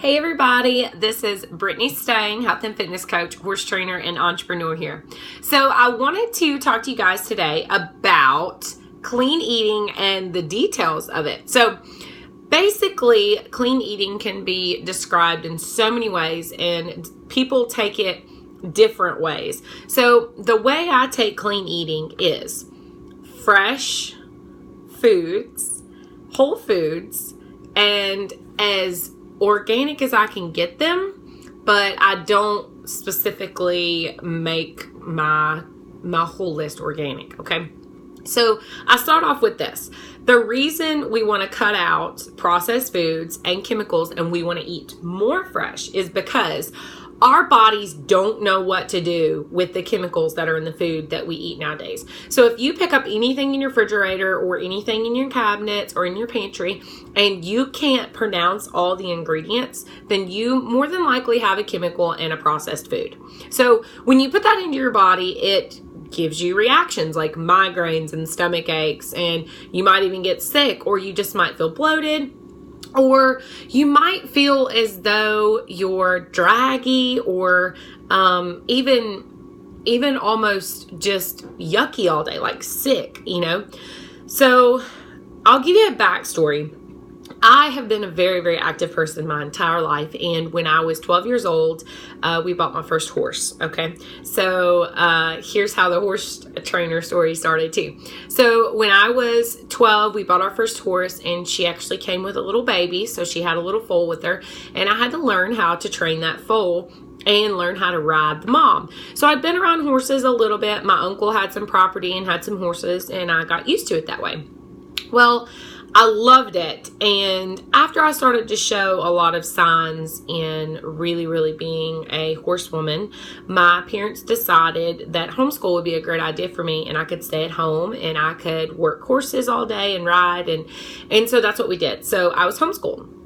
Hey everybody, this is Brittany Stang, health and fitness coach, horse trainer, and entrepreneur here. So I wanted to talk to you guys today about clean eating and the details of it. So basically, clean eating can be described in so many ways and people take it different ways. So the way I take clean eating is fresh foods, whole foods, and as organic as I can get them, but I don't specifically make my whole list organic, okay? So I start off with this. The reason we want to cut out processed foods and chemicals and we want to eat more fresh is because our bodies don't know what to do with the chemicals that are in the food that we eat nowadays. So if you pick up anything in your refrigerator or anything in your cabinets or in your pantry and you can't pronounce all the ingredients, then you more than likely have a chemical in a processed food. So when you put that into your body, it gives you reactions like migraines and stomach aches, and you might even get sick, or you just might feel bloated. Or you might feel as though you're draggy or even almost just yucky all day, like sick, you know. So I'll give you a backstory. I have been a very, very active person my entire life. And when I was 12 years old, we bought my first horse. Okay. So here's how the horse trainer story started too. So when I was 12, we bought our first horse and she actually came with a little baby. So she had a little foal with her and I had to learn how to train that foal and learn how to ride the mom. So I'd been around horses a little bit. My uncle had some property and had some horses and I got used to it that way. Well, I loved it. And after I started to show a lot of signs in really, really being a horsewoman, my parents decided that homeschool would be a great idea for me and I could stay at home and I could work horses all day and ride. And so that's what we did. So I was homeschooled.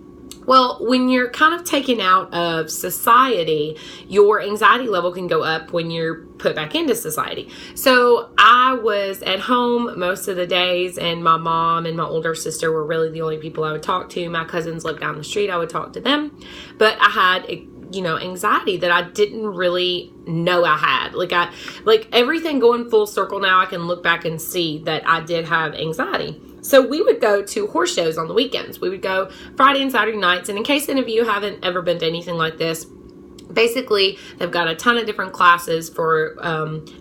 Well, when you're kind of taken out of society, your anxiety level can go up when you're put back into society. So I was at home most of the days and my mom and my older sister were really the only people I would talk to. My cousins lived down the street. I would talk to them. But I had, anxiety that I didn't really know I had. Like everything going full circle now, I can look back and see that I did have anxiety. So we would go to horse shows on the weekends. We would go Friday and Saturday nights. And in case any of you haven't ever been to anything like this, basically, they've got a ton of different classes for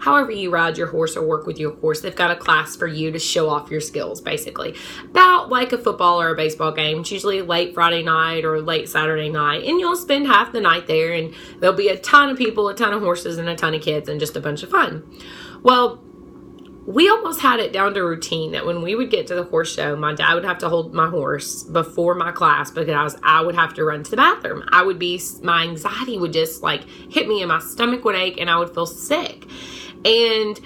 however you ride your horse or work with your horse. They've got a class for you to show off your skills, basically. About like a football or a baseball game. It's usually late Friday night or late Saturday night. And you'll spend half the night there. And there'll be a ton of people, a ton of horses, and a ton of kids, and just a bunch of fun. Well, we almost had it down to routine that when we would get to the horse show, my dad would have to hold my horse before my class because I would have to run to the bathroom. My anxiety would just like hit me and my stomach would ache and I would feel sick. And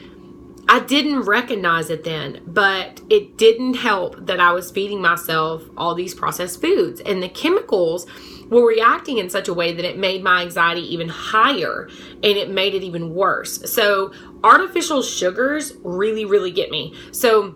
I didn't recognize it then, but it didn't help that I was feeding myself all these processed foods and the chemicals were reacting in such a way that it made my anxiety even higher and it made it even worse. So artificial sugars really, really get me. So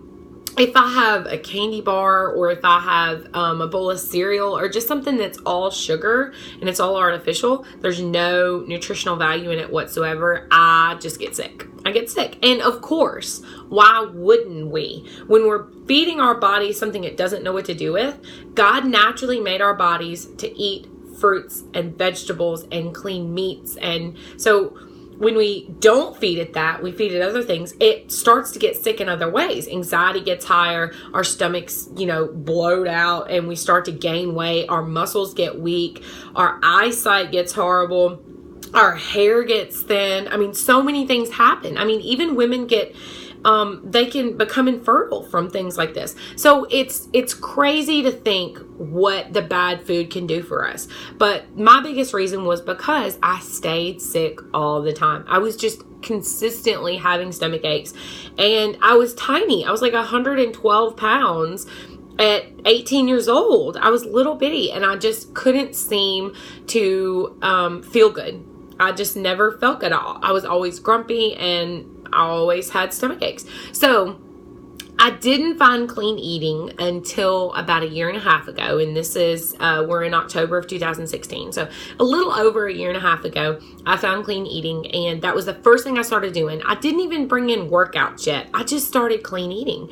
if I have a candy bar or if I have a bowl of cereal or just something that's all sugar and it's all artificial, there's no nutritional value in it whatsoever, I just get sick. I get sick. And of course, why wouldn't we? When we're feeding our body something it doesn't know what to do with, God naturally made our bodies to eat fruits and vegetables and clean meats. And so when we don't feed it that, we feed it other things, it starts to get sick in other ways. Anxiety gets higher, our stomachs, bloat out, and we start to gain weight. Our muscles get weak, our eyesight gets horrible, our hair gets thin. I mean, so many things happen. I mean, even women get they can become infertile from things like this. So it's crazy to think what the bad food can do for us. But my biggest reason was because I stayed sick all the time. I was just consistently having stomach aches and I was tiny. I was like 112 pounds at 18 years old. I was little bitty and I just couldn't seem to feel good. I just never felt good at all. I was always grumpy and I always had stomach aches. So I didn't find clean eating until about a year and a half ago. And this is, we're in October of 2016. So a little over a year and a half ago, I found clean eating. And that was the first thing I started doing. I didn't even bring in workouts yet. I just started clean eating.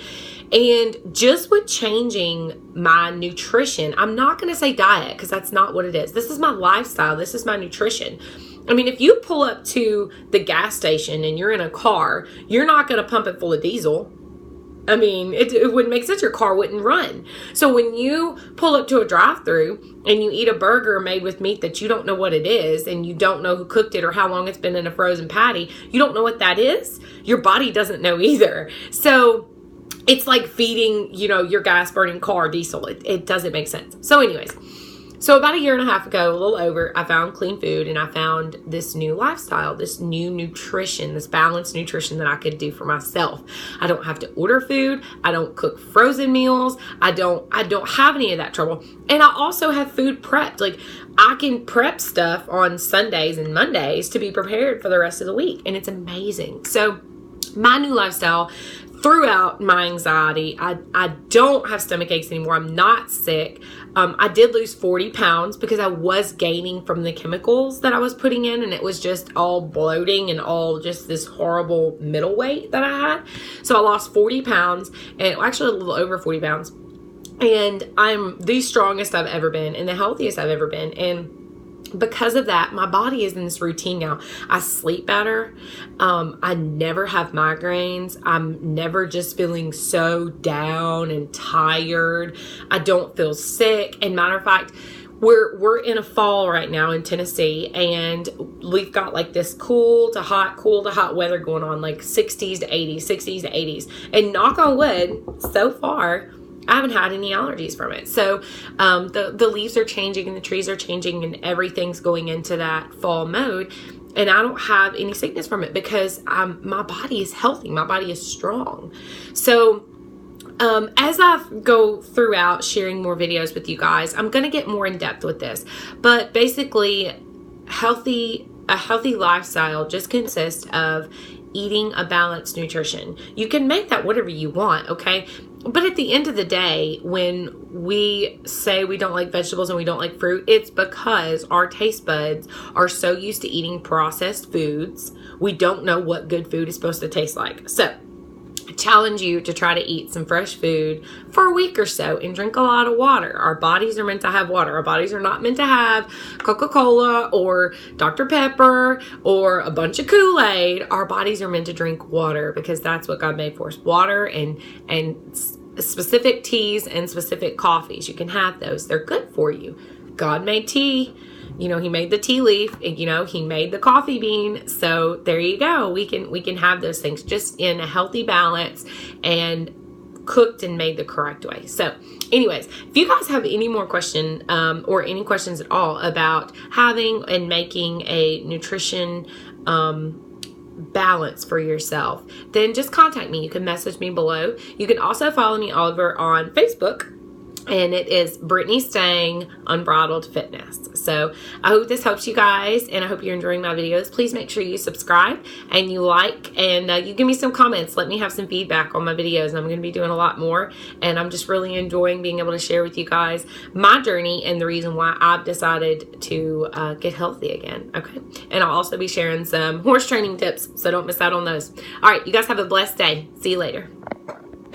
And just with changing my nutrition, I'm not going to say diet because that's not what it is. This is my lifestyle. This is my nutrition. I mean, if you pull up to the gas station and you're in a car, you're not going to pump it full of diesel. I mean, it wouldn't make sense. Your car wouldn't run. So when you pull up to a drive-thru and you eat a burger made with meat that you don't know what it is and you don't know who cooked it or how long it's been in a frozen patty, you don't know what that is. Your body doesn't know either. So it's like feeding, your gas-burning car diesel. It doesn't make sense. So anyways, so about a year and a half ago, a little over, I found clean food and I found this new lifestyle, this new nutrition, this balanced nutrition that I could do for myself. I don't have to order food. I don't cook frozen meals. I don't have any of that trouble. And I also have food prepped. Like I can prep stuff on Sundays and Mondays to be prepared for the rest of the week. And it's amazing. So my new lifestyle throughout my anxiety, I don't have stomach aches anymore. I'm not sick. I did lose 40 pounds because I was gaining from the chemicals that I was putting in, and it was just all bloating and all just this horrible middle weight that I had. So I lost 40 pounds, and actually a little over 40 pounds. And I'm the strongest I've ever been and the healthiest I've ever been. And because of that, my body is in this routine now. I sleep better. I never have migraines. I'm never just feeling so down and tired. I don't feel sick. And matter of fact, we're in a fall right now in Tennessee, and we've got like this cool to hot weather going on, like 60s to 80s. And knock on wood, so far, I haven't had any allergies from it. So the leaves are changing and the trees are changing and everything's going into that fall mode. And I don't have any sickness from it because my body is healthy. My body is strong. So as I go throughout sharing more videos with you guys, I'm going to get more in depth with this. But basically, a healthy lifestyle just consists of eating a balanced nutrition. You can make that whatever you want, okay? But at the end of the day, when we say we don't like vegetables and we don't like fruit, it's because our taste buds are so used to eating processed foods, we don't know what good food is supposed to taste like. So I challenge you to try to eat some fresh food for a week or so and drink a lot of water. Our bodies are meant to have water. Our bodies are not meant to have Coca-Cola or Dr. Pepper or a bunch of Kool-Aid. Our bodies are meant to drink water because that's what God made for us. Water and specific teas and specific coffees. You can have those. They're good for you. God made tea. He made the tea leaf, he made the coffee bean. So there you go. We can have those things just in a healthy balance and cooked and made the correct way. So anyways, if you guys have any more question or any questions at all about having and making a nutrition balance for yourself, then just contact me. You can message me below. You can also follow me over on Facebook, and it is Brittany Stang Unbridled Fitness. So I hope this helps you guys, and I hope you're enjoying my videos. Please make sure you subscribe and you like, and you give me some comments. Let me have some feedback on my videos. I'm going to be doing a lot more, and I'm just really enjoying being able to share with you guys my journey and the reason why I've decided to get healthy again. Okay, and I'll also be sharing some horse training tips, so don't miss out on those. All right, you guys have a blessed day. See you later.